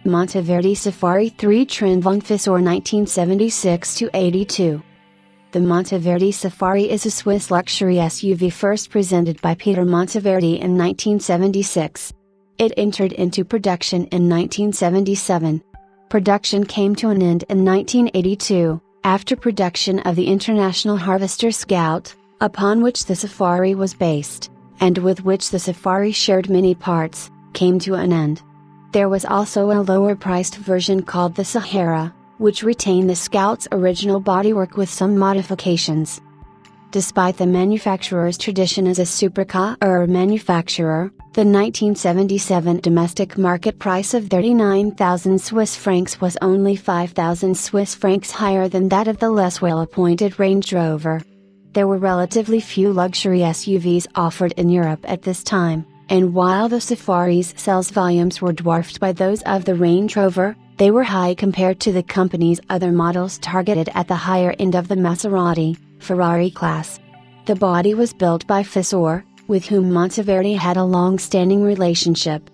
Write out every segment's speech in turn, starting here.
Monteverdi Safari 3 Turen von Fissore 1976-82. The Monteverdi Safari is a Swiss luxury SUV first presented by Peter Monteverdi in 1976. It entered into production in 1977. Production came to an end in 1982, after production of the International Harvester Scout, upon which the Safari was based, and with which the Safari shared many parts, came to an end. There was also a lower-priced version called the Sahara, which retained the Scout's original bodywork with some modifications. Despite the manufacturer's tradition as a supercar manufacturer, the 1977 domestic market price of 39,000 Swiss francs was only 5,000 Swiss francs higher than that of the less well-appointed Range Rover. There were relatively few luxury SUVs offered in Europe at this time, and while the Safari's sales volumes were dwarfed by those of the Range Rover, they were high compared to the company's other models targeted at the higher end of the Maserati, Ferrari class. The body was built by Fissore, with whom Monteverdi had a long-standing relationship.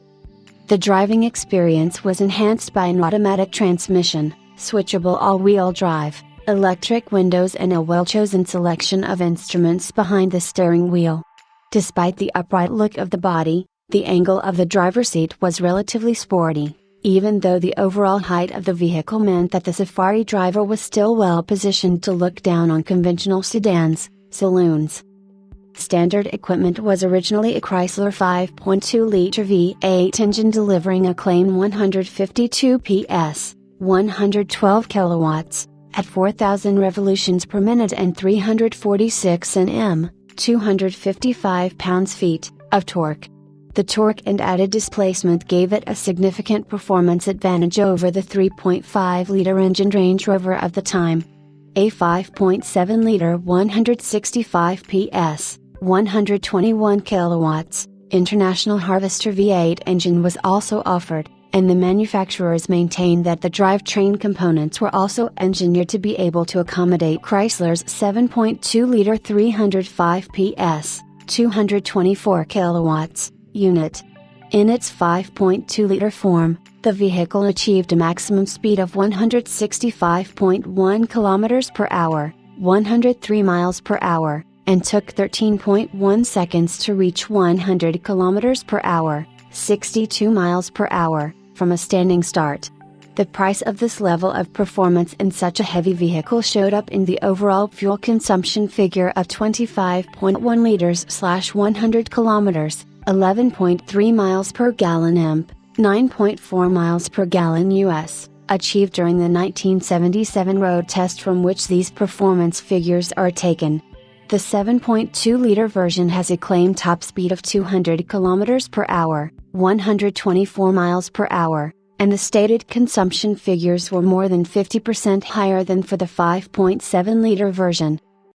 The driving experience was enhanced by an automatic transmission, switchable all-wheel drive, electric windows and a well-chosen selection of instruments behind the steering wheel. Despite the upright look of the body, the angle of the driver's seat was relatively sporty, even though the overall height of the vehicle meant that the Safari driver was still well positioned to look down on conventional sedans, saloons. Standard equipment was originally a Chrysler 5.2-liter V8 engine delivering a claimed 152 PS, 112 kilowatts, at 4,000 revolutions per minute and 346 Nm, 255 pounds-feet, of torque. The torque and added displacement gave it a significant performance advantage over the 3.5-liter engine Range Rover of the time. A 5.7-liter 165 PS, 121 kilowatts, International Harvester V8 engine was also offered, and the manufacturers maintained that the drivetrain components were also engineered to be able to accommodate Chrysler's 7.2-liter 305 PS, 224 kilowatts, unit. In its 5.2-liter form, the vehicle achieved a maximum speed of 165.1 km per hour, 103 miles per hour, and took 13.1 seconds to reach 100 km per hour, 62 miles per hour, from a standing start. The price of this level of performance in such a heavy vehicle showed up in the overall fuel consumption figure of 25.1 liters/100 kilometers, 11.3 miles per gallon imp, 9.4 miles per gallon US, achieved during the 1977 road test from which these performance figures are taken. The 7.2-liter version has a claimed top speed of 200 km per hour, 124 miles per hour, and the stated consumption figures were more than 50% higher than for the 5.7-liter version,